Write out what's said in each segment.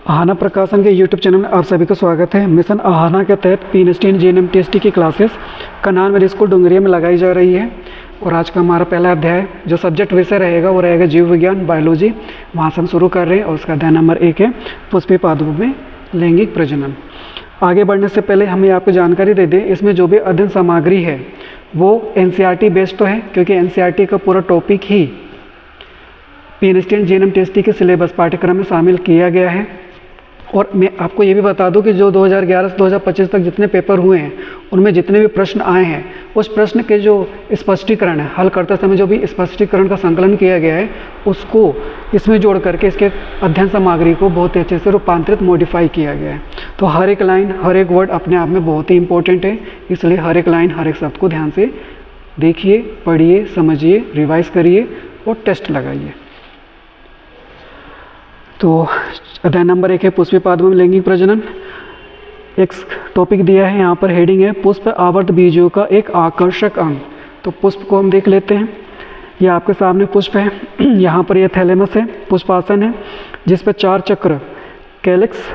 आहाना प्रकाशन के YouTube channel में आप सभी का स्वागत है। मिशन आहाना के तहत पीएनएसटी जेएनएम टीएसटी की क्लासेस कनान मेरी स्कूल डुंगरिया में लगाई जा रही है। और आज का हमारा पहला अध्याय जो सब्जेक्ट विषय रहेगा वो रहेगा जीव विज्ञान, बायोलॉजी। वहाँ से हम शुरू कर रहे हैं और उसका अध्याय नंबर 1 है पुष्पीय पादपों में लैंगिक प्रजनन। आगे बढ़ने से पहले हमें आपको जानकारी दे दें, इसमें जो भी अध्ययन सामग्री है वो NCERT बेस्ड तो है, क्योंकि NCERT का पूरा टॉपिक ही पीएनएसटी जेएनएम टीएसटी के सिलेबस पाठ्यक्रम में शामिल किया गया है। और मैं आपको ये भी बता दूं कि जो 2011 से 2025 तक जितने पेपर हुए हैं उनमें जितने भी प्रश्न आए हैं उस प्रश्न के जो स्पष्टीकरण है, हल करते समय जो भी स्पष्टीकरण का संकलन किया गया है उसको इसमें जोड़ करके इसके अध्ययन सामग्री को बहुत ही अच्छे से रूपांतरित मॉडिफाई किया गया है। तो हर एक लाइन, हर एक वर्ड अपने आप में बहुत ही इंपॉर्टेंट है, इसलिए हर एक लाइन, हर एक शब्द को ध्यान से देखिए, पढ़िए, समझिए, रिवाइज करिए और टेस्ट लगाइए। तो अध्याय नंबर 1 है पुष्पीय पादपों में लैंगिक प्रजनन। एक टॉपिक दिया है, यहाँ पर हेडिंग है पुष्प आवर्त बीजों का एक आकर्षक अंग। तो पुष्प को हम देख लेते हैं। ये आपके सामने पुष्प है, यहाँ पर ये थैलेमस है, पुष्पासन है जिस पर 4 चक्र कैलिक्स,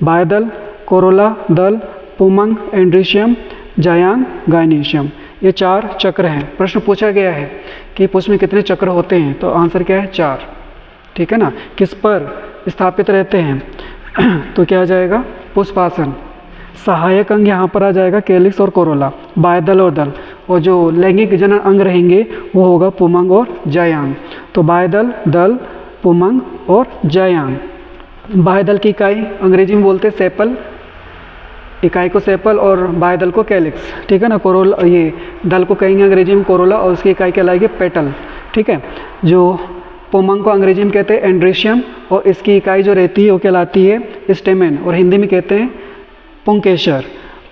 बाह्यदल, कोरोला, दल, पुमंग, एंड्रीशियम, जायांग, गायनीशियम, ये 4 चक्र हैं। प्रश्न पूछा गया है कि पुष्प में कितने चक्र होते हैं, तो आंसर क्या है 4। ठीक है ना। किस पर स्थापित रहते हैं तो क्या आ जाएगा पुष्पासन। सहायक अंग यहाँ पर आ जाएगा कैलिक्स और कोरोला, बाह्यदल और दल, और जो लैंगिक जनन अंग रहेंगे वो होगा पुमंग और जायांग। तो बाह्यदल, दल, पुमंग और जायांग। बाह्यदल की इकाई अंग्रेजी में बोलते हैं सेपल, इकाई को सेपल और बाह्यदल को कैलिक्स। ठीक है ना। कोरोला, ये दल को कहेंगे अंग्रेजी में कोरोला और उसकी इकाई कहलाएगी पेटल। ठीक है। जो पुमंग को अंग्रेजी में कहते हैं एंड्रीशियम और इसकी इकाई जो रहती है वो कहलाती है स्टेमेन और हिंदी में कहते हैं पुंकेसर।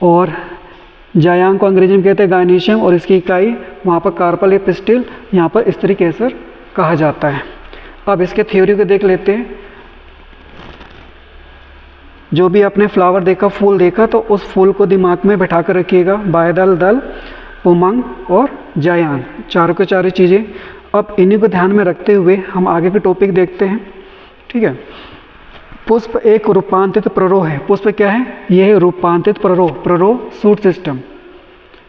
और जायांग को अंग्रेजी में कहते हैं गायनीशियम और इसकी इकाई वहाँ पर कार्पल या पिस्टिल, यहाँ पर स्त्री केसर कहा जाता है। अब इसके थ्योरी को देख लेते हैं। जो भी आपने फ्लावर देखा, फूल देखा, तो उस फूल को दिमाग में बैठा कर रखिएगा। बाह्यदल, दल, पुमंग और जायांग, चारों के चारों चीज़ें। अब इन्हीं को ध्यान में रखते हुए हम आगे के टॉपिक देखते हैं। ठीक है। पुष्प एक रूपांतरित प्ररोह है। पुष्प क्या है? यह है रूपांतरित प्ररोह। प्ररोह शूट सिस्टम,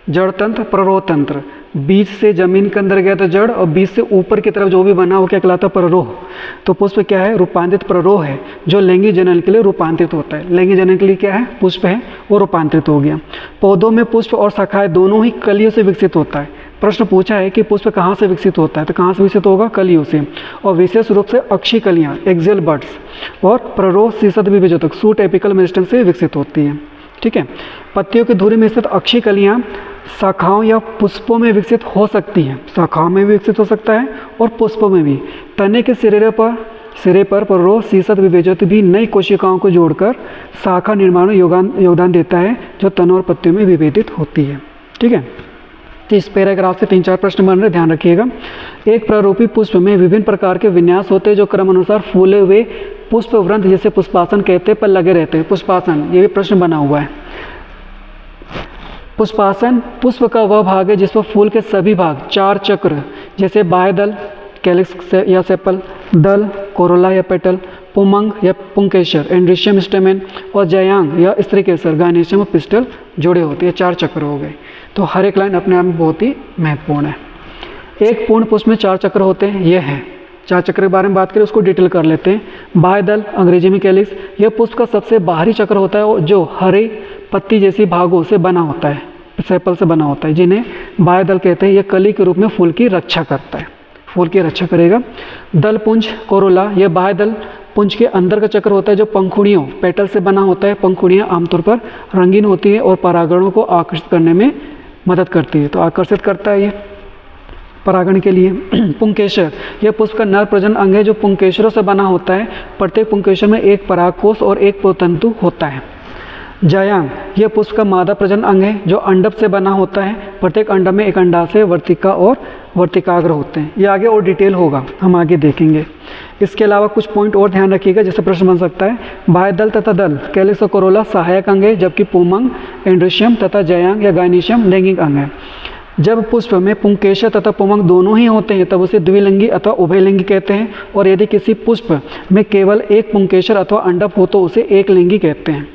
जड़ तंत्र, प्ररोह तंत्र। बीज से जमीन के अंदर गया तो जड़, और बीज से ऊपर की तरफ जो भी बना वो क्या कहलाता है? प्ररोह। तो पुष्प क्या है? रूपांतरित प्ररोह है जो लैंगिक जनन के लिए रूपांतरित होता है। लैंगिक जनन के लिए क्या है? पुष्प है, वो रूपांतरित हो गया। पौधों में पुष्प और शाखाएं दोनों ही कलियों से विकसित होता है। प्रश्न पूछा है कि पुष्प कहाँ से विकसित होता है, तो कहाँ से विकसित होगा? कलियों से, और विशेष रूप से अक्षी कलियाँ, एक्सियल बड्स, और प्ररोह शीर्षद विभेजक सूट एपिकल मेरिस्टेम से विकसित होती है। ठीक है। पत्तियों की धुरी में स्थित अक्षी कलियाँ शाखाओं या पुष्पों में विकसित हो सकती हैं। शाखाओं में भी विकसित हो सकता है और पुष्पों में भी। तने के सिरे पर प्ररोह शीर्षद विभेजक भी नई कोशिकाओं को जोड़कर शाखा निर्माण में योगदान देता है जो तनों और पत्तियों में विभेदित होती है। ठीक है। तो इस पैराग्राफ से 3-4 प्रश्न बन रहे, ध्यान रखिएगा। एक प्रारूपी पुष्प में विभिन्न प्रकार के विन्यास होते हैं जो क्रम अनुसार फूले हुए पुष्प वृंत, जिसे पुष्पासन कहते हैं, पर लगे रहते हैं। पुष्पासन, ये भी प्रश्न बना हुआ है। पुष्पासन पुष्प का वह भाग है जिस पर फूल के सभी भाग 4 चक्र, जैसे बाह्यदल कैलिक्स या सेपल, दल कोरोला या पेटल, पुमंग या पुंकेसर, एंड्रीशियम स्टेमेन, और जायांग या स्त्री केसर, गायनीशियम और पिस्टल जुड़े होते हैं। 4 चक्र हो गए। तो हर एक लाइन अपने आप में बहुत ही महत्वपूर्ण है। एक पूर्ण पुष्प में 4 चक्र होते हैं, यह है। 4 चक्र के बारे में बात करें, उसको डिटेल कर लेते हैं। बाह्यदल अंग्रेजी में कैलिक्स, यह पुष्प का सबसे बाहरी चक्र होता है जो हरे पत्ती जैसी भागों से बना होता है, सेपल से बना होता है, जिन्हें बाह्यदल कहते हैं। यह कली के रूप में फूल की रक्षा करता है, फूल की रक्षा करेगा। दल पुंज कोरोला, यह बाह्यदल पुंज के अंदर का चक्र होता है जो पंखुड़ियों, पेटल से बना होता है। पंखुड़ियाँ आमतौर पर रंगीन होती है और परागणों को आकर्षित करने में मदद करती है, तो आकर्षित करता है ये परागण के लिए। पुंकेसर, यह पुष्प का नर प्रजनन अंग है जो पुंकेसरों से बना होता है। प्रत्येक पुंकेसर में एक परागकोश और एक पोतंतु होता है। जायांग, यह पुष्प का मादा प्रजनन अंग है जो अंडक से बना होता है। प्रत्येक अंडक में एक अंडाशय, वर्तिका और वर्तिकाग्र होते हैं। ये आगे और डिटेल होगा, हम आगे देखेंगे। इसके अलावा कुछ पॉइंट और ध्यान रखिएगा, जैसे प्रश्न बन सकता है। बाह्यदल तथा दल कैलिक्स और कोरोला सहायक अंग है, जबकि पुमंग, एंड्रीशियम तथा जायांग या गायनीशियम लैंगिक अंग है। जब पुष्प में पुंकेसर तथा पुमंग दोनों ही होते हैं तब उसे द्विलिंगी अथवा उभयलिंगी कहते हैं, और यदि किसी पुष्प में केवल एक पुंकेसर अथवा अंडप हो तो उसे एकलिंगी कहते हैं।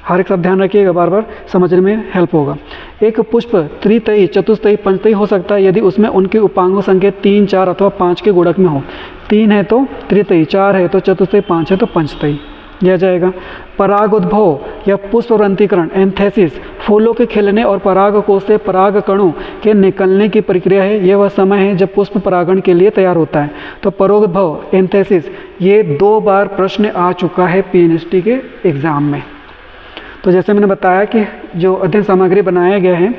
हर एक शब्द ध्यान रखिएगा, बार बार समझने में हेल्प होगा। एक पुष्प त्रितयी, चतुस्तयी, पंचतयी हो सकता है यदि उसमें उनके उपांगों संख्या 3, 4 अथवा 5 के गुणक में हो। 3 है तो त्रितयी, 4 है तो चतुस्तयी, 5 है तो पंचतयी, यह जाएगा। परागोद्भव या पुष्पवृंतीकरण, एंथेसिस, फूलों के खिलने और परागकोश से पराग कणों के निकलने की प्रक्रिया है। यह वह समय है जब पुष्प परागण के लिए तैयार होता है। तो परागोद्भव, एंथेसिस, ये 2 बार प्रश्न आ चुका है पीएनएसटी के एग्ज़ाम में। तो जैसे मैंने बताया कि जो अध्ययन सामग्री बनाया गया है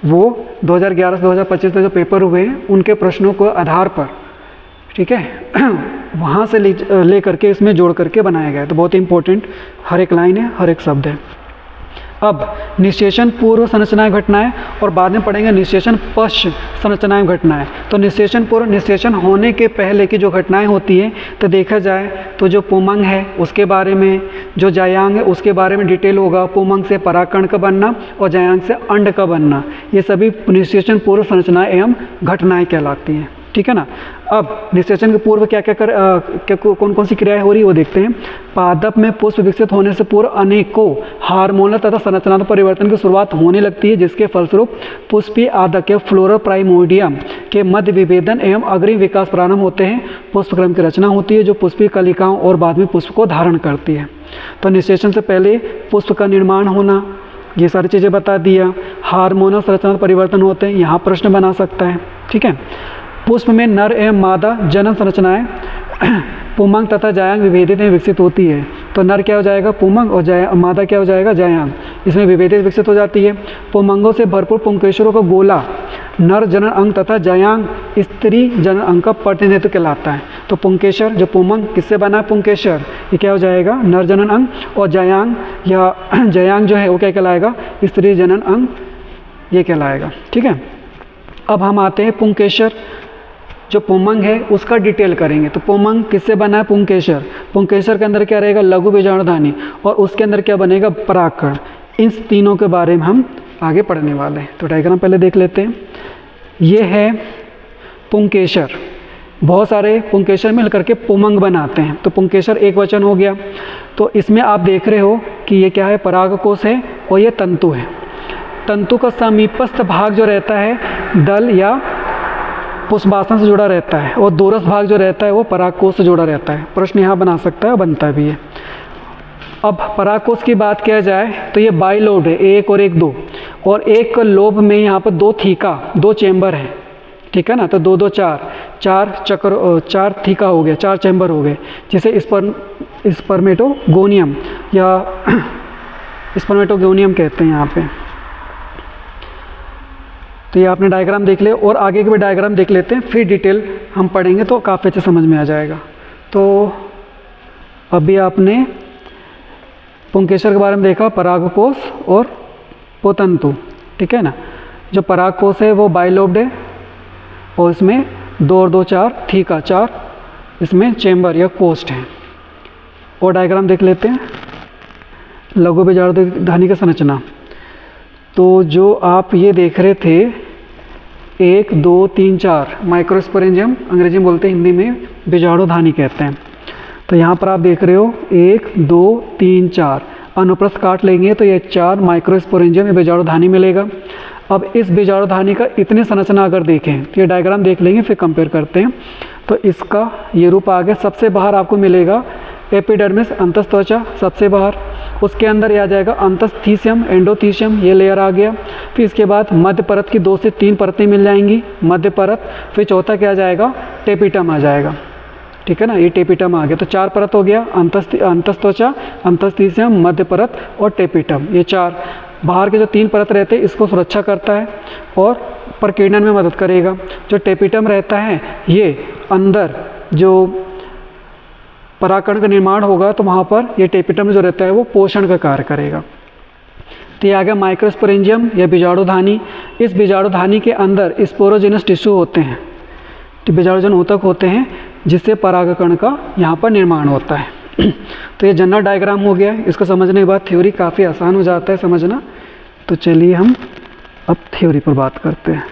वो 2011 से 2025 में जो पेपर हुए हैं उनके प्रश्नों को आधार पर, ठीक है, वहाँ से ले करके इसमें जोड़ करके बनाया गया है। तो बहुत ही इंपॉर्टेंट हर एक लाइन है, हर एक शब्द है। अब निषेचन पूर्व संरचनाएं घटनाएं और बाद में पढ़ेंगे निषेचन पश्चात संरचनाएं घटनाएं। तो निषेचन पूर्व, निषेचन होने के पहले की जो घटनाएं होती हैं, तो देखा जाए तो जो पुमंग है उसके बारे में, जो जायांग है उसके बारे में डिटेल होगा। पुमंग से परागकण का बनना और जायांग से अंड का बनना, ये सभी निषेचन पूर्व संरचनाएं एवं घटनाएं कहलाती हैं, ठीक है ना। अब निषेचन के पूर्व कौन कौन सी क्रियाएं हो रही है वो देखते हैं। पादप में पुष्प विकसित होने से पूर्व अनेकों हार्मोनल तथा संरचनात्मक परिवर्तन की शुरुआत होने लगती है, जिसके फलस्वरूप पुष्पीय आदक या फ्लोरल प्राइमोर्डियम के मध्य विभेदन एवं अग्रिम विकास प्रारंभ होते हैं। पुष्पक्रम की रचना होती है जो पुष्पीय कलिकाओं और बाद में पुष्प को धारण करती है। तो निषेचन से पहले पुष्प का निर्माण होना, ये सारी चीज़ें बता दिया। हार्मोनल संरचनात्मक परिवर्तन होते हैं, यहाँ प्रश्न बना सकता है, ठीक है। पुष्प में नर एवं मादा जनन संरचनाएं पुमंग तथा जायांग विभेदित में विकसित होती है। तो नर क्या हो जाएगा, पुमंग, और मादा क्या हो जाएगा, जायांग, इसमें विभेदित विकसित हो जाती है। पुमंगों से भरपूर पुंकेसरों का गोला नर जनन अंग तथा जायांग स्त्री जनन अंग का प्रतिनिधित्व कहलाता है। तो पुंकेसर, जो पुमंग किससे बना है, पुंकेसर, ये क्या हो जाएगा, नर जनन अंग, और जायांग या जायांग जो है वो क्या कहलाएगा, स्त्री जनन अंग, ये कहलाएगा, ठीक है। अब हम आते हैं पुंकेसर, जो पुमंग है उसका डिटेल करेंगे। तो पुमंग किससे बना है, पुंकेसर। पुंकेसर के अंदर क्या रहेगा, लघु बीजाणुधानी, और उसके अंदर क्या बनेगा, परागकण। इन तीनों के बारे में हम आगे पढ़ने वाले हैं। तो डायग्राम पहले देख लेते हैं। ये है पुंकेसर, बहुत सारे पुंकेसर मिलकर के पुमंग बनाते हैं। तो पुंकेसर एक वचन हो गया। तो इसमें आप देख रहे हो कि ये क्या है, परागकोश है और ये तंतु है। तंतु का समीपस्थ भाग जो रहता है दल या पुष्पासन से जुड़ा रहता है, और दोरस भाग जो रहता है वो परागकोश से जुड़ा रहता है। प्रश्न यहाँ बना सकता है और बनता भी है। अब परागकोश की बात किया जाए तो ये बाइलोब है, 1 और 1 2, और एक लोब में यहाँ पर 2 थीका, 2 चैम्बर हैं, ठीक है ना। तो 2 2 4 चक्र, 4 थीका हो गया, 4 चैम्बर हो गए, जिसे स्पर्मेटोगोनियम या स्पर्मेटोगोनियम कहते हैं यहाँ पे। तो ये आपने डायग्राम देख लिया, और आगे के भी डायग्राम देख लेते हैं, फिर डिटेल हम पढ़ेंगे तो काफ़ी अच्छे समझ में आ जाएगा। तो अभी आपने पुंकेसर के बारे में देखा, परागकोश और पोतंतु, ठीक है ना। जो परागकोश है वो बाइलोब्ड है, और इसमें 2 और 2 4 थीका, 4 इसमें चैम्बर या कोष्ठ हैं। और डायग्राम देख लेते हैं, लघु बीजाणुधानी की संरचना। तो जो आप ये देख रहे थे 1 2 3 4 माइक्रोस्पोरेंजियम, अंग्रेजी में बोलते हैं, हिंदी में बीजाणुधानी कहते हैं। तो यहाँ पर आप देख रहे हो 1 2 3 4, अनुप्रस्थ काट लेंगे तो ये 4 माइक्रोस्पोरेंजियम या बीजाणुधानी मिलेगा। अब इस बीजाणुधानी का इतने संरचना अगर देखें तो ये डायग्राम देख लेंगे, फिर कंपेयर करते हैं। तो इसका ये रूप आ गया। सबसे बाहर आपको मिलेगा एपिडर्मिस, अंतस्त्वचा सबसे बाहर, उसके अंदर ये आ जाएगा अंतस्थीशियम, एंडोथीशियम, ये लेयर आ गया। फिर इसके बाद मध्य परत की 2 से 3 परतें मिल जाएंगी, मध्य परत। फिर चौथा क्या आ जाएगा, टेपिटम आ जाएगा, ठीक है ना। ये टेपिटम आ गया। तो 4 परत हो गया, अंतस्त्वचा, अंतस्थीशियम, मध्य परत और टेपिटम। ये 4 बाहर के जो 3 परत रहते हैं इसको सुरक्षा करता है और प्रकीर्णन में मदद करेगा। जो टेपिटम रहता है ये अंदर जो परागकण का निर्माण होगा तो वहाँ पर ये टेपिटम जो रहता है वो पोषण का कार्य करेगा। तो ये आ गया माइक्रोस्पोरेंजियम या बीजाणुधानी। इस बीजाणुधानी के अंदर स्पोरोजेनस टिश्यू होते हैं, तो बीजाणुजन ऊतक होते हैं जिससे परागकण का यहाँ पर निर्माण होता है। तो ये जनरल डायग्राम हो गया। इसको समझने के बाद थ्योरी काफ़ी आसान हो जाता है समझना। तो चलिए हम अब थ्योरी पर बात करते हैं।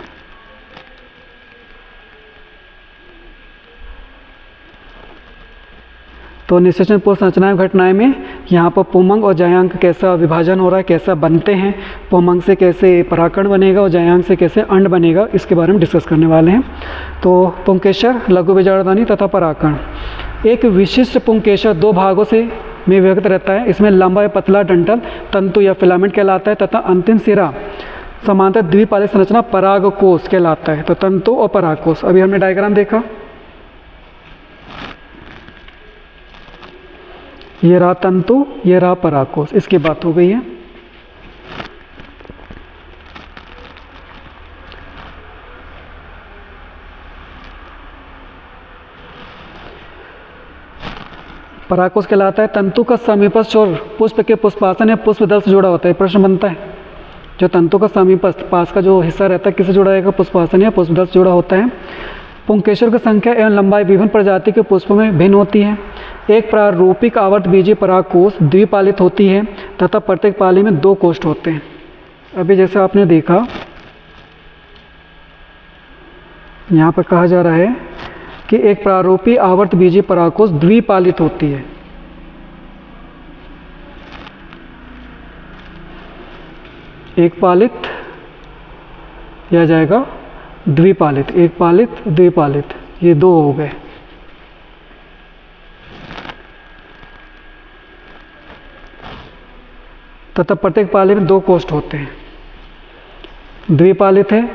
तो निषेचन पूर्व संरचनाएं घटनाएं में यहाँ पर पुमंग और जयांग का कैसा विभाजन हो रहा है, कैसा बनते हैं, पुमंग से कैसे पराकण बनेगा और जयांग से कैसे अंड बनेगा, इसके बारे में डिस्कस करने वाले हैं। तो पुंकेसर, लघु बीजाणुधानी तथा पराकण। एक विशिष्ट पुंकेसर दो भागों से में विभक्त रहता है। इसमें लंबा या पतला डंठल तंतु या फिलामेंट कहलाता है तथा अंतिम सिरा समांतर द्विपालित संरचना परागकोश कहलाता है। तो तंतु और परागकोश, अभी हमने डायग्राम देखा, ये रहा तंतु, ये रहा परागकोश, इसकी बात हो गई है। परागकोश कहलाता है तंतु का समीपस्थ छोर पुष्प के पुष्पासन या पुष्पदल से जुड़ा होता है। प्रश्न बनता है, जो तंतु का समीपस्थ पास का जो हिस्सा रहता है किससे जुड़ा रहेगा, पुष्पासन या पुष्पदल से जुड़ा होता है। पुंकेसर की संख्या एवं लंबाई विभिन्न प्रजाति के पुष्पों में भिन्न होती है। एक प्रारूपिक आवर्त बीजीय परागकोश द्विपालित होती है तथा प्रत्येक पाली में 2 कोष्ठ होते हैं। अभी जैसे आपने देखा, यहाँ पर कहा जा रहा है कि एक प्रारूपी आवर्त बीजीय परागकोश द्विपालित होती है। एक पालित या जाएगा द्विपालित, एक पालित द्विपालित, ये 2 हो गए। तथा प्रत्येक पाली में 2 कोष्ठ होते हैं। द्विपालित है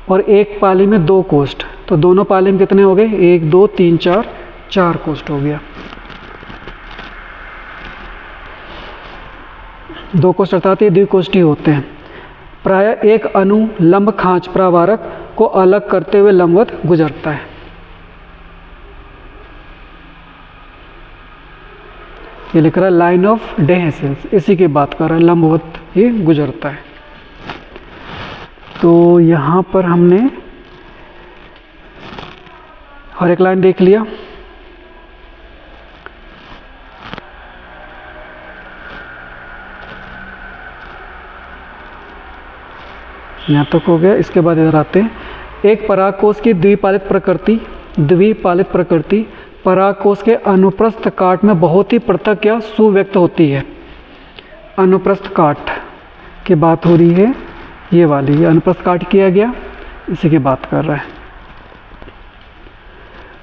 और एक पाली में 2 कोष्ठ, तो दोनों पाली में कितने हो गए, 1 2 3 4, 4 कोष्ठ हो गया। 2 कोष्ठ अर्थात ये द्विकोष्ठी होते हैं। प्रायः एक अणु लंब खांच प्रावारक को अलग करते हुए लंबवत गुजरता है। ये लिख रहा है लाइन ऑफ डेहेसेंस, इसी की बात कर रहा है, लंबवत ये गुजरता है। तो यहाँ पर हमने हर एक लाइन देख लिया। यहाँ तक हो गया। इसके बाद इधर आते हैं, एक परागकोश की द्विपालित प्रकृति परागकोश के अनुप्रस्थ काट में बहुत ही पृथक या सुव्यक्त होती है। अनुप्रस्थ काट की बात हो रही है, ये वाली, ये अनुप्रस्थ काट किया गया, इसी की बात कर रहा है।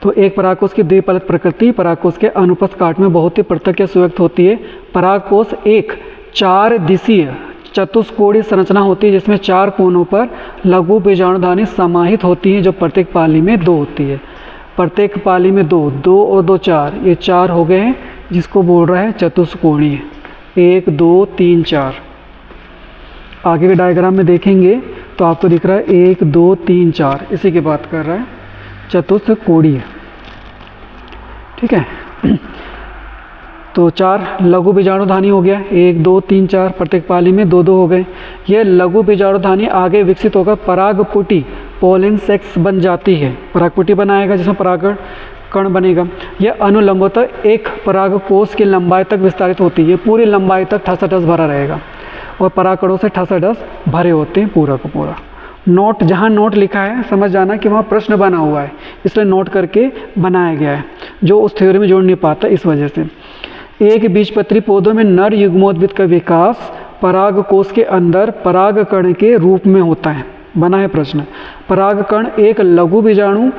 तो एक परागकोश की द्विपालित प्रकृति परागकोश के अनुप्रस्थ काट में बहुत ही पृथक या सुव्यक्त होती है। परागकोश एक 4 दिशीय चतुष्कोणीय संरचना होती है जिसमें 4 कोनों पर लघु बीजाणुधानी समाहित होती हैं, जो प्रत्येक पाली में 2 होती है। प्रत्येक पाली में 2, 2 और 2 4, ये 4 हो गए हैं, जिसको बोल रहा है चतुष्कोणीय। 1 2 3 4। आगे के डायग्राम में देखेंगे तो आपको दिख रहा है 1 2 3 4, इसी की बात कर रहा है, चतुष्कोणीय। ठीक है। तो 4 लघु बीजाणुधानी हो गया, 1 2 3 4, प्रत्येक पाली में 2 2 हो गए। यह लघु बीजाणुधानी आगे विकसित होकर परागपुटी पोलिन सेक्स बन जाती है। परागपुटी बनाएगा जिसमें परागण कण बनेगा। यह अनुलंबतः एक परागकोश की लंबाई तक विस्तारित होती है, पूरी लंबाई तक ठसाठस भरा रहेगा और परागकणों से ठसाठस भरे होते हैं पूरा का पूरा। नोट, जहाँ नोट लिखा है समझ जाना कि वहाँ प्रश्न बना हुआ है, इसलिए नोट करके बनाया गया है, जो उस थ्योरी में जोड़ नहीं पाता इस वजह से। एक बीजपत्री पौधों में नर युग्मोद्भिद का विकास परागकोश के अंदर परागकण के रूप में होता है। बना है प्रश्न। परागकण एक लघु बीजाणु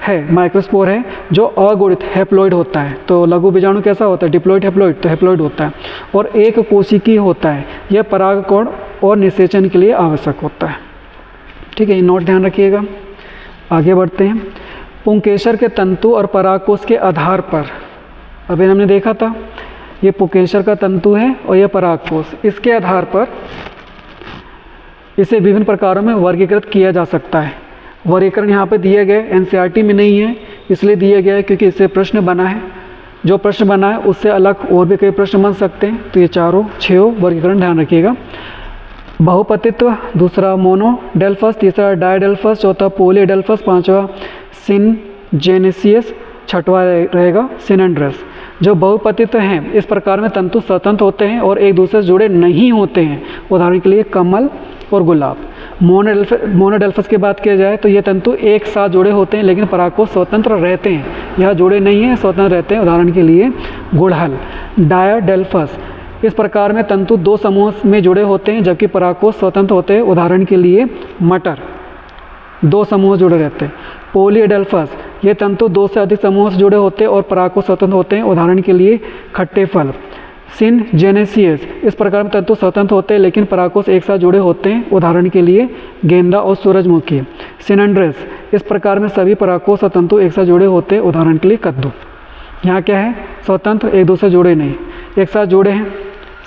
है, माइक्रोस्पोर है, जो अगुणित हैप्लॉइड होता है। तो लघु बीजाणु कैसा होता है, डिप्लॉइड हैप्लॉइड, तो हैप्लॉइड होता है और एक कोशिकीय होता है। यह परागकण और निषेचन के लिए आवश्यक होता है। ठीक है, ये नोट ध्यान रखिएगा। आगे बढ़ते हैं। पुंकेसर के तंतु और परागकोश के आधार पर, अभी हमने देखा था ये पुंकेसर का तंतु है और यह परागकोश, इसके आधार पर इसे विभिन्न प्रकारों में वर्गीकृत किया जा सकता है। वर्गीकरण यहाँ पे दिए गए, एनसीईआरटी में नहीं है, इसलिए दिया गया है क्योंकि इससे प्रश्न बना है। जो प्रश्न बना है उससे अलग और भी कई प्रश्न बन सकते हैं। तो ये 6 वर्गीकरण ध्यान रखिएगा। बहुपतित्व, दूसरा मोनोडेल्फस, तीसरा डायडेल्फस, चौथा पॉलीडेल्फस, पांचवा सिनजेनेसियस, छठवा रहेगा सिनेंड्रस। जो बहुपतित्व हैं इस प्रकार में तंतु स्वतंत्र होते हैं और एक दूसरे से जुड़े नहीं होते हैं। उदाहरण के लिए कमल और गुलाब। मोनोडेल्फस की बात किया जाए तो ये तंतु एक साथ जुड़े होते हैं लेकिन परागकोश स्वतंत्र रहते हैं। यह जुड़े नहीं हैं, स्वतंत्र रहते हैं। उदाहरण के लिए गुड़हल। डायोडेल्फस, इस प्रकार में तंतु दो समूह में जुड़े होते हैं जबकि परागकोश स्वतंत्र होते हैं। उदाहरण के लिए मटर, दो समूह जुड़े रहते हैं। पॉलीडेल्फस, ये तंतु दो से अधिक समूहों से जुड़े होते हैं और परागकोश स्वतंत्र होते हैं। उदाहरण के लिए खट्टे फल। सिनजेनेसियस, इस प्रकार में तंतु स्वतंत्र होते हैं लेकिन परागकोश एक साथ जुड़े होते हैं। उदाहरण के लिए गेंदा और सूरजमुखी। सिनेंड्रेस, इस प्रकार में सभी परागकोश और तंतु एक साथ जुड़े होते हैं। उदाहरण के लिए कद्दू। यहाँ क्या है? स्वतंत्र, एक दूसरे जुड़े नहीं, एक साथ जुड़े हैं,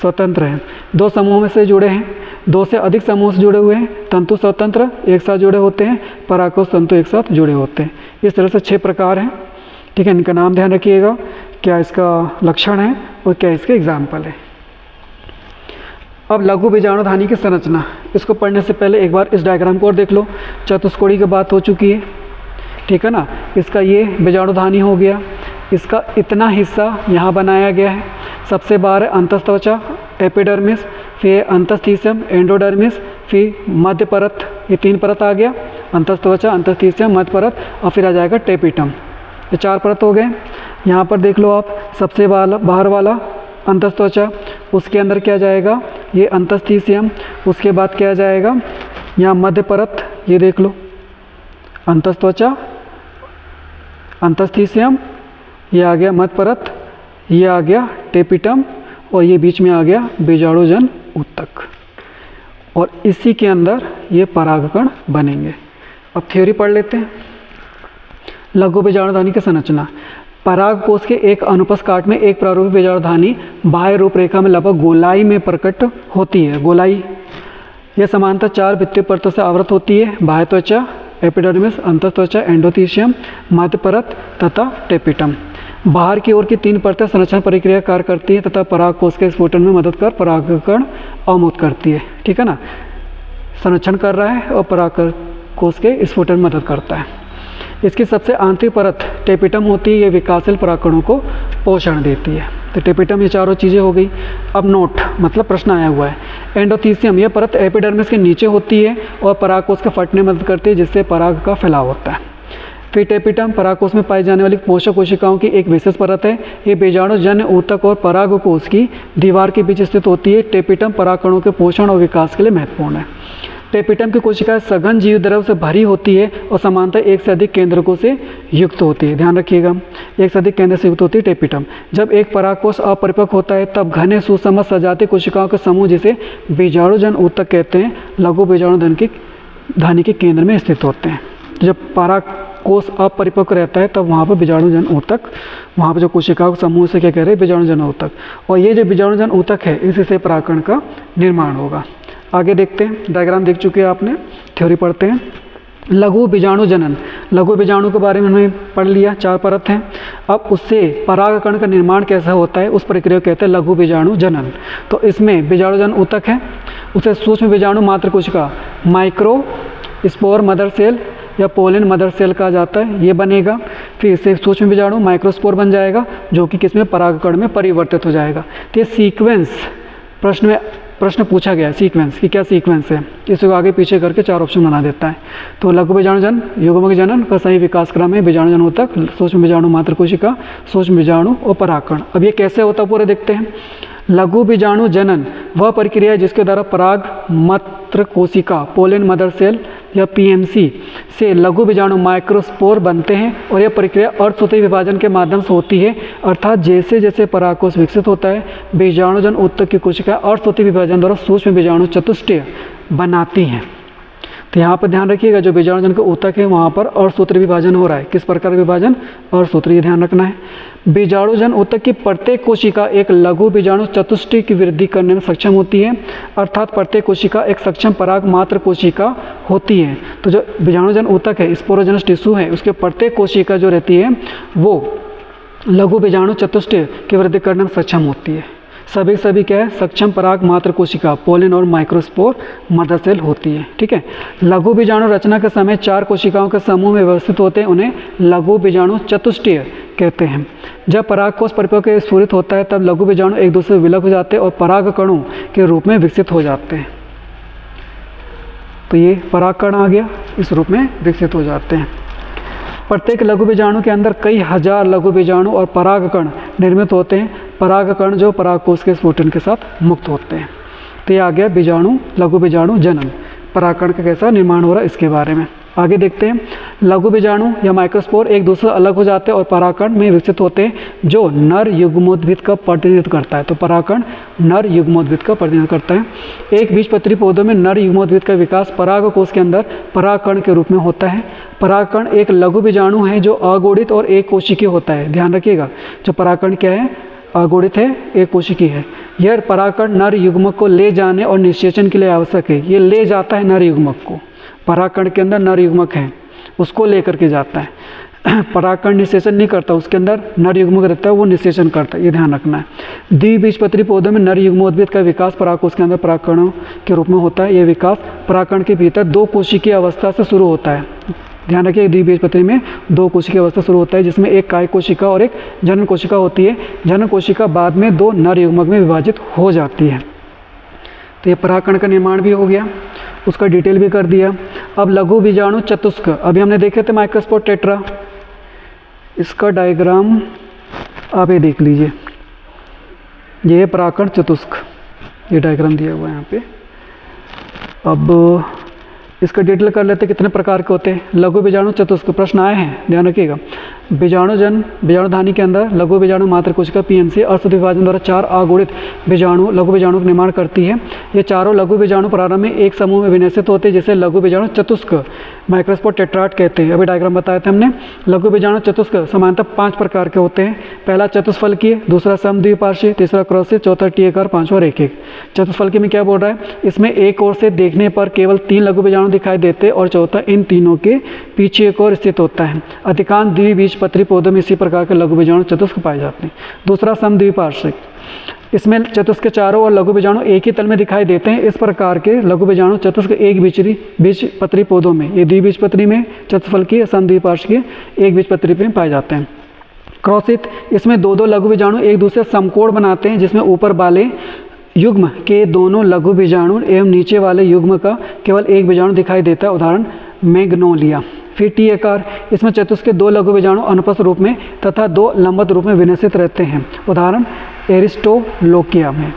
स्वतंत्र हैं। दो समूहों में से जुड़े हैं, दो से अधिक समूह से जुड़े हुए हैं, तंतु स्वतंत्र एक साथ जुड़े होते हैं, परागकोश तंतु एक साथ जुड़े होते हैं। इस तरह से 6 प्रकार हैं। ठीक है, इनका नाम ध्यान रखिएगा, क्या इसका लक्षण है और क्या इसके एग्जाम्पल है। अब लघु बीजाणुधानी की संरचना, इसको पढ़ने से पहले एक बार इस डायग्राम को और देख लो। चतुष्कोणी की बात हो चुकी है, ठीक है ना। इसका ये बीजाणुधानी हो गया, इसका इतना हिस्सा यहाँ बनाया गया है। सबसे बाहर है अंतस्त्वचा एपिडर्मिस, फिर अंतस्थीसियम एंडोडर्मिस, फिर मध्य परत, ये 3 परत आ गया, अंतस्त्वचा, अंतस्थीसियम, मध्य परत, और फिर आ जाएगा टेपिटम। ये 4 परत हो गए। यहाँ पर देख लो आप, सबसे बाहर वाला अंतस्त्वचा, उसके अंदर क्या जाएगा? ये अंतस्थीसियम। उसके बाद क्या जाएगा? यहाँ मध्य परत, ये देख लो, अंतस्त्वचा, अंतस्थीसियम, ये आ गया मध्य परत, ये आ गया टेपिटम, और ये बीच में आ गया बीजाणुजन ऊतक, और इसी के अंदर ये परागकण बनेंगे। अब थ्योरी पढ़ लेते हैं। लघु बीजाणुधानी की संरचना, परागकोश के एक अनुपस्थ काट में एक प्रारूपिक बीजाणुधानी बाह्य रूपरेखा में लगभग गोलाई में प्रकट होती है। गोलाई, यह समांतर 4 वित्तीय परतों से आवृत होती है। बाह्य त्वचा, एपिडर्मिस, अंतस्त्वचा, एंडोथीसियम, मध्य परत तथा टेपिटम। बाहर की ओर की 3 परतें संरक्षण प्रक्रिया कार्य करती है तथा परागकोश के स्फुटन में मदद कर परागकण अवमुक्त करती है। ठीक है ना, संरक्षण कर रहा है और परागकोश के स्फुटन में मदद करता है। इसकी सबसे आंतरिक परत टेपिटम होती है, ये विकासशील परागकणों को पोषण देती है। तो टेपिटम, ये चारों चीज़ें हो गई। अब नोट, मतलब प्रश्न आया हुआ है। एंडोथीसियम, यह परत एपिडर्मिस के नीचे होती है और परागकोश के फटने में मदद करती है जिससे पराग का फैलाव होता है। फिर टेपिटम, परागकोश में पाई जाने वाली पोषक कोशिकाओं की एक विशेष परत है। ये बीजाणुजन्य ऊतक और परागकोश की दीवार के बीच स्थित होती है। टेपिटम परागकणों के पोषण और विकास के लिए महत्वपूर्ण है। टेपिटम की कोशिकाएं सघन जीव द्रव से भरी होती है और समांतर एक से अधिक केंद्रकों से युक्त होती है। ध्यान रखिएगा, एक से अधिक केंद्र से युक्त होती है टेपिटम। जब एक परागकोश अपरिपक्व होता है तब घने सुसम सजातीय कोशिकाओं के समूह, जिसे बीजाणुजन ऊतक कहते हैं, लघु बीजाणुधानी के केंद्र में स्थित होते हैं। जब परागकोश अपरिपक्व रहता है तब वहाँ पर बीजाणुजन ऊतक, वहाँ पर जो कोशिकाओं के समूह से क्या कह रहे हैं? बीजाणुजन ऊतक। और ये जो बीजाणुजन ऊतक है, इसी से परागकण का निर्माण होगा। आगे देखते हैं, डायग्राम देख चुके हैं आपने, थ्योरी पढ़ते हैं। लघु बीजाणु जनन, लघु बीजाणु के बारे में हमने पढ़ लिया, 4 परत हैं। अब उससे परागकण का निर्माण कैसा होता है, उस प्रक्रिया को कहते हैं लघु बीजाणु जनन। तो इसमें बीजाणुजन ऊतक है, उसे सूक्ष्म बीजाणु मात्र कोशिका, माइक्रो स्पोर मदर सेल या पोलन मदर सेल कहा जाता है, ये बनेगा। फिर इससे सूक्ष्म बीजाणु माइक्रोस्पोर बन जाएगा, जो कि किसमें? परागकण में परिवर्तित हो जाएगा। तो ये सीक्वेंस प्रश्न पूछा गया है, सीक्वेंस की क्या सीक्वेंस है, इसको आगे पीछे करके 4 ऑप्शन बना देता है। तो लघु बीजाणुजन, युग्मक जनन का सही विकास क्रम है बीजाणुजन ऊतक, सूक्ष्म बीजाणु मात्र कोशिका, सूक्ष्म बीजाणु और परागकण। अब ये कैसे होता है पूरे देखते हैं। लघु बीजाणु जनन वह प्रक्रिया है जिसके द्वारा पराग मात्र कोशिका, पोलन मदर सेल या पीएमसी से लघु बीजाणु माइक्रोस्पोर बनते हैं, और यह प्रक्रिया अर्धसूत्री विभाजन के माध्यम से होती है। अर्थात जैसे जैसे परागकोश विकसित होता है, बीजाणुजन ऊतक की कोशिका अर्धसूत्री विभाजन द्वारा सूक्ष्म बीजाणु चतुष्टय बनाती हैं। तो यहाँ पर ध्यान रखिएगा, जो बीजाणुजन का ऊतक है वहाँ पर अर्धसूत्री विभाजन हो रहा है। किस प्रकार विभाजन? अर्धसूत्री, ध्यान रखना है। बीजाणुजन ऊतक की प्रत्येक कोशिका एक लघु बीजाणु चतुष्टय की वृद्धि करने में सक्षम होती है, अर्थात प्रत्येक कोशिका एक सक्षम पराग मात्र कोशिका होती है। तो जो बीजाणुजन ऊतक है, स्पोरोजेनस टिश्यू है, उसके प्रत्येक कोशिका जो रहती है वो लघु बीजाणु चतुष्टय की वृद्धि करने में सक्षम होती है। सभी क्या है? सक्षम पराग मात्र कोशिका, पोलन और माइक्रोस्पोर मदर सेल होती है। ठीक है, लघु बीजाणु रचना के समय 4 कोशिकाओं के समूह में व्यवस्थित होते हैं, उन्हें लघु बीजाणु चतुष्टय कहते हैं। जब परागकोश परिपक्व स्फुरित होता है तब लघु बीजाणु एक दूसरे से विलग हो जाते हैं और परागकणों के रूप में विकसित हो जाते हैं। तो ये परागकण आ गया, इस रूप में विकसित हो जाते हैं। प्रत्येक लघु बीजाणु के अंदर कई हजार लघु बीजाणु और परागकण निर्मित होते हैं। परागकण जो परागकोश के स्फुटन के साथ मुक्त होते हैं। तो ये आ गया बीजाणु, लघु बीजाणु जनन, परागकण का कैसा निर्माण हो रहा है इसके बारे में। आगे देखते हैं, लघु बीजाणु या माइक्रोस्पोर एक दूसरे से अलग हो जाते हैं और परागकण में विकसित होते हैं जो नर युग्मोद्भिद का प्रतिनिधित्व करता है। तो परागकण नर युग्मोद्भिद का प्रतिनिधित्व करता है। एक बीजपत्री पौधों में नर युग्मोद्भिद का विकास परागकोश के अंदर परागकण के रूप में होता है। परागकण एक लघु बीजाणु है जो अगुणित और एक कोशिकीय होता है। ध्यान रखिएगा, जो परागकण क्या है, अगुणित है, एक कोशिकीय है। यह परागकण नर युग्मक को ले जाने और निषेचन के लिए आवश्यक है। ये ले जाता है नर युग्मक को, परागकण के अंदर नर युग्मक है उसको लेकर के जाता है। परागकण निषेचन नहीं करता, उसके अंदर नर युग्मक रहता है, वो निषेचन करता है, ये ध्यान रखना है। द्विबीजपत्री पौधों में नर युग्मोद्भिद का विकास परागकोश के अंदर परागकणों के रूप में होता है। यह विकास परागकण के भीतर दो कोशिकीय अवस्था से शुरू होता है। ध्यान रखिए, द्विबीजपत्री में दो कोशिकीय अवस्था शुरू होता है जिसमें एक काय कोशिका और एक जनन कोशिका होती है। जनन कोशिका बाद में दो नर युग्मक में विभाजित हो जाती है। तो ये परागकण का निर्माण भी हो गया, उसका डिटेल भी कर दिया। अब लघु बीजाणु चतुष्क, अभी हमने देखे थे माइक्रोस्पोर टेट्रा, इसका डायग्राम आप ये देख लीजिए, ये है परागकण चतुष्क, ये डायग्राम दिया हुआ है यहाँ पे। अब इसका डिटेल कर लेते हैं कितने प्रकार के होते हैं। लघु बीजाणु चतुष्क, प्रश्न आए हैं, ध्यान रखिएगा। बीजाणुधानी के अंदर लघु बीजाणु मात्र कोशिका पीएमसी अर्ध विभाजन द्वारा चार अगुणित बीजाणु लघु बीजाणु का निर्माण करती है। ये चारों लघु बीजाणु प्रारंभ में एक समूह में विन्यासित होते हैं जिसे लघु बीजाणु चतुष्क माइक्रोस्पोर टेट्राट कहते हैं। अभी डायग्राम बताए थे हमने। लघु बीजाणु चतुष्क सामान्यतः 5 प्रकार के होते हैं। पहला चतुष्फलकीय, दूसरा समद्विपार्श्वीय, तीसरा क्रॉसित, चौथा टीएकार, पांचवा रेखिक। चतुष्फलकीय में क्या बोल रहा है, इसमें एक ओर से देखने पर केवल 3 लघु बीजाणु दिखाई देते और चौथा इन तीनों के पीछे एक और स्थित होता है। अधिकांश द्विबीजपत्री पौधों में इसी प्रकार के लघु बीजाणु चतुष्क पाए जाते हैं। दूसरा समद्विपार्श्विक, इसमें चतुष्क के चारों और लघु बीजाणु एक ही तल में दिखाई देते हैं। इस प्रकार के लघु बीजाणु चतुष्क एक बीजपत्री पौधों में, ये द्विबीजपत्री में चतुष्फलकीय, समद्विपार्श्विक एक बीजपत्री में पाए जाते हैं। क्रॉसित, इसमें दो लघु बीजाणु एक दूसरे समकोण बनाते हैं जिसमें ऊपर वाले युग्म के दोनों लघु बीजाणु एवं नीचे वाले युग्म का केवल एक बीजाणु दिखाई देता है। उदाहरण मैग्नोलिया। फिर टी आकार, इसमें चतुष्क के 2 लघु बीजाणु अनुपस्थ रूप में तथा 2 लंबवत रूप में विन्यसित रहते हैं। उदाहरण एरिस्टोलोकिया में।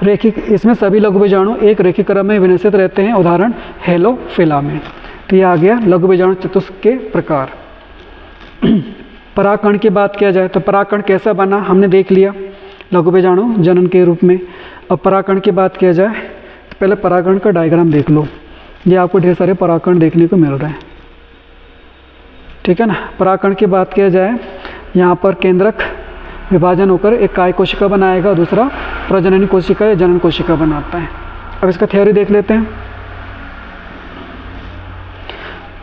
रेखिक, इसमें सभी लघु बीजाणु एक रेखिक क्रम में विन्यसित रहते हैं। उदाहरण हेलोफिला में। तो ये आ गया लघु बीजाणु चतुष्क के प्रकार। परागकण की बात किया जाए तो परागकण कैसा बना हमने देख लिया, लघु बीजाणु जनन के रूप में। अब परागकण की बात किया जाए तो पहले परागकण का डायग्राम देख लो। ये आपको ढेर सारे परागकण देखने को मिल रहे हैं, ठीक है ना। परागकण की बात किया जाए, यहाँ पर केंद्रक विभाजन होकर एक काय कोशिका बनाएगा, दूसरा प्रजनन कोशिका या जनन कोशिका बनाता है। अब इसका थ्योरी देख लेते हैं।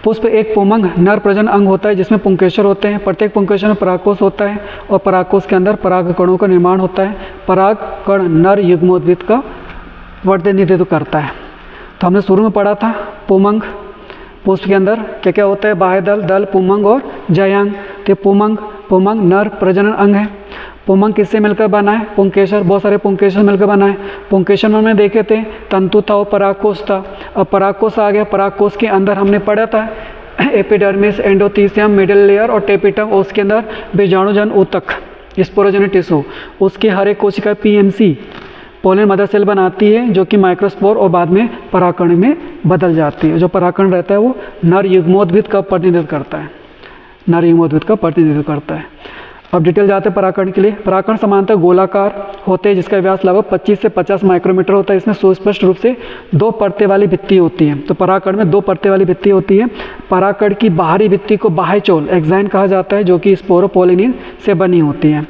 पुष्प एक पुंमंग नर प्रजनन अंग होता है जिसमें पुंकेसर होते हैं। प्रत्येक पुंकेसर में परागकोश होता है और परागकोश के अंदर परागकणों का निर्माण होता है। परागकण नर युग्मोद्भिद का प्रतिनिधित्व करता है। तो हमने शुरू में पढ़ा था पुंमंग, पुष्प के अंदर क्या क्या होता है, बाह्य दल, दल, पुंमंग और जयांग। तो पुंमंग नर प्रजनन अंग है। पुंमंग किससे मिलकर बना है, पुंकेसर, बहुत सारे पुंकेसर मिलकर बना है। पुंकेसर में हमने देखे थे तंतु था और परागकोश था। अब परागकोश आ गया, परागकोश के अंदर हमने पढ़ा था एपिडर्मिस, एंडोथीसियम, मिडिल लेयर और टेपिटम, और उसके अंदर बीजाणुजन ऊतक, स्पोरोजेनिक टिश्यू। उसकी हर एक कोशिका पीएमसी पोलन मदर सेल बनाती है जो कि माइक्रोस्पोर और बाद में परागकण में बदल जाती है। जो परागकण रहता है वो नर युग्मोद्भिद का प्रतिनिधित्व करता है, नर युग्मोद्भिद का प्रतिनिधित्व करता है। अब डिटेल जाते हैं परागकण के लिए। परागकण सामान्यतः गोलाकार होते हैं जिसका व्यास लगभग 25 से 50 माइक्रोमीटर होता है। इसमें सुस्पष्ट रूप से 2 परतें वाली भित्ति होती है। तो परागकण में 2 परतें वाली भित्ति होती है। परागकण की बाहरी भित्ति को बाह्यचोल एक्साइन कहा जाता है जो कि स्पोरोपोलिनिन से बनी होती है।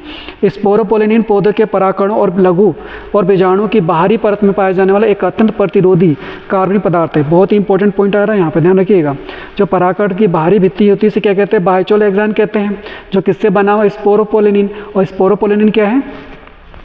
स्पोरोपोलिनिन पौधे के परागकणों और लघु और बीजाणु की बाहरी परत में पाया जाने वाला एक अत्यंत प्रतिरोधी कार्बनिक पदार्थ है। बहुत ही इंपॉर्टेंट पॉइंट आ रहा है यहाँ पे, ध्यान रखिएगा। जो परागकण की बाहरी भित्ति होती है इसे क्या कहते हैं, बाह्यचोल एक्साइन कहते हैं, जो किससे बना हुआ, स्पोरोपोलिनिन। और स्पोरोपोलिनिन क्या है,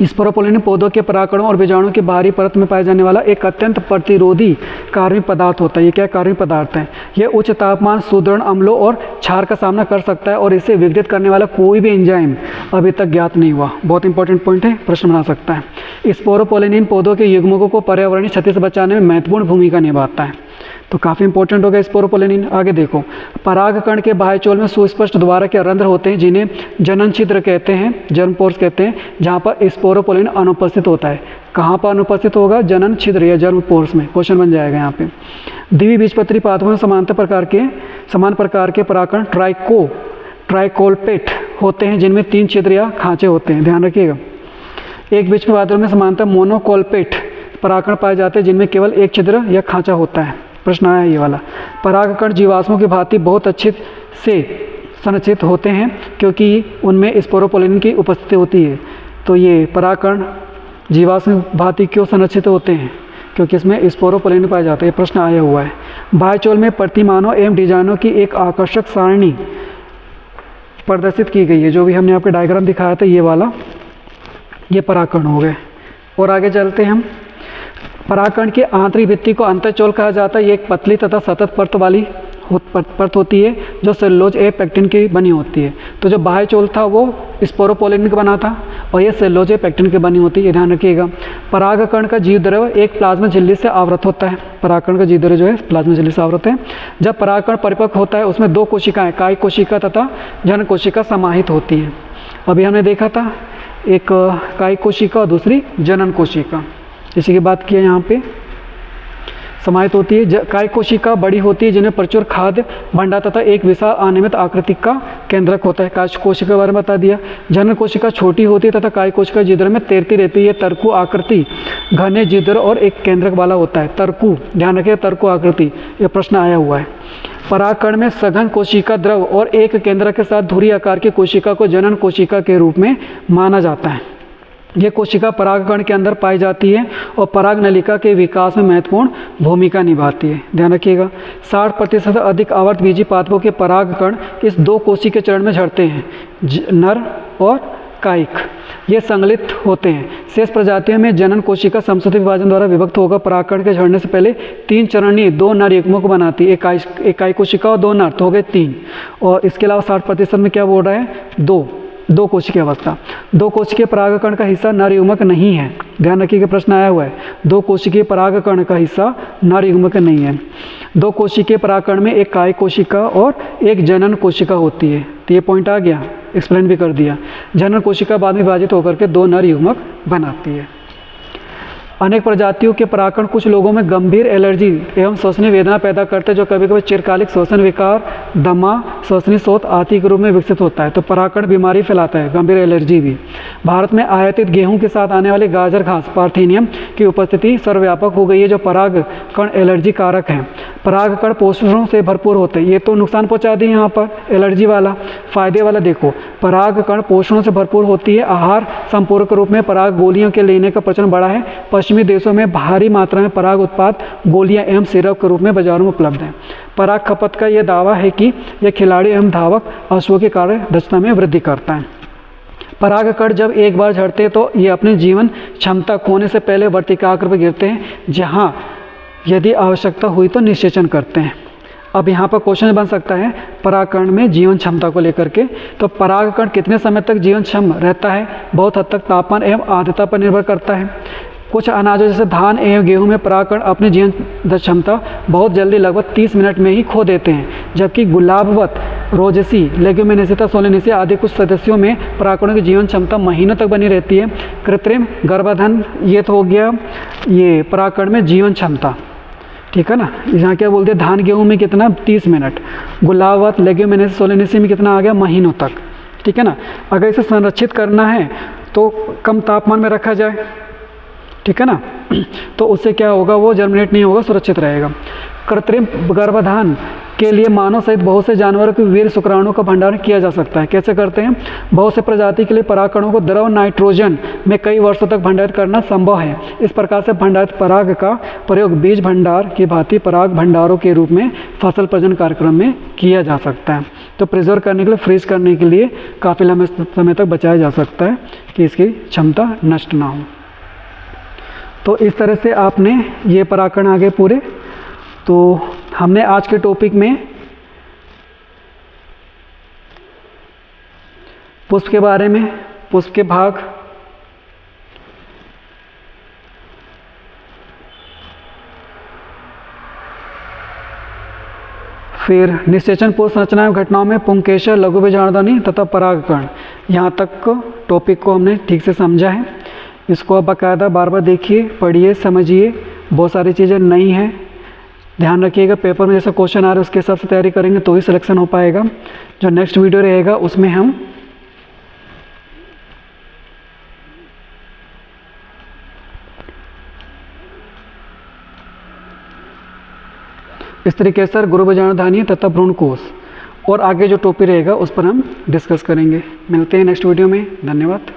स्पोरोपोलिनिन पौधों के परागकणों और बीजाणु की बाहरी परत में पाया जाने वाला एक अत्यंत प्रतिरोधी कार्बनिक पदार्थ होता है। ये क्या कार्बनिक पदार्थ है, यह उच्च तापमान, सुदृढ़ अम्लों और क्षार का सामना कर सकता है और इसे विघटित करने वाला कोई भी एंजाइम अभी तक ज्ञात नहीं हुआ। बहुत इंपॉर्टेंट पॉइंट है, प्रश्न बना सकता है। स्पोरोपोलिनिन पौधों के युग्मकों को पर्यावरणीय क्षति से बचाने में महत्वपूर्ण भूमिका निभाता है। तो काफ़ी इंपॉर्टेंट हो गया स्पोरोपोलिन। आगे देखो, परागकण के बाह्यचोल में सुस्पष्ट द्वारा के रंध्र होते हैं जिन्हें जनन छिद्र कहते हैं, जर्म पोर्स कहते हैं, जहाँ पर स्पोरोपोलिन अनुपस्थित होता है। कहाँ पर अनुपस्थित होगा? जनन छिद्र या जर्म पोर्स में। क्वेश्चन बन जाएगा यहाँ पे। द्विबीजपत्री पादपों में समान प्रकार के परागकण ट्राइकोल्पेट होते हैं जिनमें 3 छिद्र या खांचे होते हैं, ध्यान रखिएगा। एक बीज पादपों में समानतः मोनोकोल्पेट परागकण पाए जाते हैं जिनमें केवल एक छिद्र या खांचा होता है। प्रश्न आया ये वाला। परागकण जीवाश्मों की भांति बहुत अच्छे से संरचित होते हैं क्योंकि उनमें स्पोरोपोलिन की उपस्थिति होती है। तो ये परागकण जीवाश्म भांति क्यों संरचित होते हैं? क्योंकि इसमें स्पोरोपोलिन पाए जाते हैं। प्रश्न आया हुआ है। बाह्यचोल में प्रतिमानों एवं डिजाइनों की एक आकर्षक सारणी प्रदर्शित की गई है। जो भी हमने आपको डायग्राम दिखाया था ये वाला, ये परागकण हो गए। और आगे चलते हैं हम। परागकण की आंतरिक भित्ति को अंतःचोल कहा जाता है। ये एक पतली तथा सतत परत वाली परत होती है जो सेलुलोज ए पेक्टिन की बनी होती है। तो जो बाह्यचोल था वो स्पोरोपोलिन का बना था और ये सेलुलोज ए पेक्टिन की बनी होती है, ये ध्यान रखिएगा। परागकण का जीवद्रव्य एक प्लाज्मा झिल्ली से आवृत होता है। परागकण का जीवद्रव्य जो है प्लाज्मा झिल्ली से आवृत है। जब परागकण परिपक्व होता है उसमें 2 कोशिकाएं, काय कोशिका तथा जनन कोशिका समाहित होती हैं। अभी हमने देखा था एक काय कोशिका और दूसरी जनन कोशिका, इसी की बात की है यहाँ पे। समाहित होती है। काय कोशिका बड़ी होती है जिनमें प्रचुर खाद्य भंडार तथा एक विशाल अनियमित आकृति का केंद्रक होता है। काय कोशिका के बारे में बता दिया। जनन कोशिका छोटी होती है तथा काय कोशिका जीवद्र में तैरती रहती है। तरकु आकृति, घने जीवद्र और एक केंद्रक वाला होता है। तरकु, ध्यान रखिए, तरकु आकृति। यह प्रश्न आया हुआ है। परागकण में सघन कोशिका द्रव और एक केंद्रक के साथ धुरी आकार की कोशिका को जनन कोशिका के रूप में माना जाता है। ये कोशिका परागकण के अंदर पाई जाती है और पराग नलिका के विकास में महत्वपूर्ण भूमिका निभाती है। ध्यान रखिएगा। 60% अधिक आवर्तबीजी पादपों के परागकण इस 2 कोशिकीय चरण में झड़ते हैं, नर और कायिक। ये संगलित होते हैं। शेष प्रजातियों में जनन कोशिका समसूत्रित विभाजन द्वारा विभक्त होकर परागकण के झड़ने से पहले 3 चरणीय 2 नर युग्मों को बनाती है। एक कायिक कोशिका और 2 नर, तो हो गए 3। और इसके अलावा 60% में क्या बोल रहा है? 2 कोशिकीय अवस्था। 2 कोशिकीय परागकण का हिस्सा नर युग्मक नहीं है। ध्यान रखिए, प्रश्न आया हुआ है। 2 कोशिकीय परागकण का हिस्सा नर युग्मक नहीं है। 2 कोशिकीय परागकण में एक काय कोशिका और एक जनन कोशिका होती है। तो ये पॉइंट आ गया, एक्सप्लेन भी कर दिया। जनन कोशिका बाद में विभाजित होकर के 2 नर युग्मक बनाती है। अनेक प्रजातियों के परागकण कुछ लोगों में गंभीर एलर्जी एवं श्वसनीय वेदना पैदा करते हैं जो कभी कभी चिरकालिक श्वसन विकार, दमा, श्वसनीय शोथ आदि के रूप में विकसित होता है। तो परागकण बीमारी फैलाता है, गंभीर एलर्जी भी। भारत में आयातित गेहूं के साथ आने वाले गाजर घास पार्थेनियम की उपस्थिति सर्वव्यापक हो गई है जो परागकण एलर्जी कारक है। परागकण पोषणों से भरपूर होते हैं। ये तो नुकसान पहुंचा दी यहाँ पर एलर्जी वाला। फायदे वाला देखो, परागकण पोषणों से भरपूर होती है। आहार संपूरक रूप में पराग गोलियों के लेने का प्रचलन बढ़ा है। पश्चिमी देशों में भारी मात्रा में पराग उत्पाद गोलियां एवं सिरप के रूप में बाजारों में उपलब्ध है। पराग खपत का यह दावा है कि यह खिलाड़ी एवं धावक अश्वों की कार्य दक्षता में वृद्धि करता है। परागकण जब एक बार झड़ते हैं तो ये अपनी जीवन क्षमता खोने से पहले वर्तिकाग्र पर गिरते हैं, जहाँ यदि आवश्यकता हुई तो निषेचन करते हैं। अब यहाँ पर क्वेश्चन बन सकता है परागकण में जीवन क्षमता को लेकर के। तो परागकण कितने समय तक जीवन क्षम रहता है? बहुत हद तक तापमान एवं आर्द्रता पर निर्भर करता है। कुछ अनाजों जैसे धान एवं गेहूं में परागकण अपनी जीवन क्षमता बहुत जल्दी लगभग 30 मिनट में ही खो देते हैं, जबकि गुलाबवत, रोजेसी, लेग्यूमिनेसी, सोलेनेसी आदि कुछ सदस्यों में परागकणों की जीवन क्षमता महीनों तक बनी रहती है। कृत्रिम गर्भाधान, ये तो हो गया ये परागकण में जीवन क्षमता, ठीक है ना। यहाँ क्या बोलते हैं, धान गेहूं में कितना? 30 मिनट। गुलाबवत, लेग्यूमिनेसी, सोलेनेसी में कितना आ गया? महीनों तक, ठीक है ना। अगर इसे संरक्षित करना है तो कम तापमान में रखा जाए, ठीक है ना, तो उससे क्या होगा, वो जर्मिनेट नहीं होगा, सुरक्षित रहेगा। कृत्रिम गर्भाधान के लिए मानव सहित बहुत से जानवरों के वीर्य शुक्राणुओं का भंडारण किया जा सकता है। कैसे करते हैं? बहुत से प्रजाति के लिए परागकणों को द्रव नाइट्रोजन में कई वर्षों तक भंडारित करना संभव है। इस प्रकार से भंडारित पराग का प्रयोग बीज भंडार की भांति पराग भंडारों के रूप में फसल प्रजनन कार्यक्रम में किया जा सकता है। तो प्रिजर्व करने के लिए, फ्रीज करने के लिए काफ़ी लंबे समय तक बचाया जा सकता है कि इसकी क्षमता नष्ट ना हो। तो इस तरह से आपने ये परागकण आगे पूरे। तो हमने आज के टॉपिक में पुष्प के बारे में, पुष्प के भाग, फिर निषेचन पूर्व संरचना घटनाओं में पुंकेसर, लघु बीजाणुधनी तथा परागकण। यहाँ तक टॉपिक को हमने ठीक से समझा है। इसको आप बाकायदा बार बार देखिए, पढ़िए, समझिए। बहुत सारी चीज़ें नई हैं, ध्यान रखिएगा। पेपर में जैसा क्वेश्चन आ रहा है उसके हिसाब से तैयारी करेंगे तो ही सिलेक्शन हो पाएगा। जो नेक्स्ट वीडियो रहेगा उसमें हम इस तरीके से गुरु बीजाणुधानी तथा भ्रूणकोश और आगे जो टॉपिक रहेगा उस पर हम डिस्कस करेंगे। मिलते हैं नेक्स्ट वीडियो में। धन्यवाद।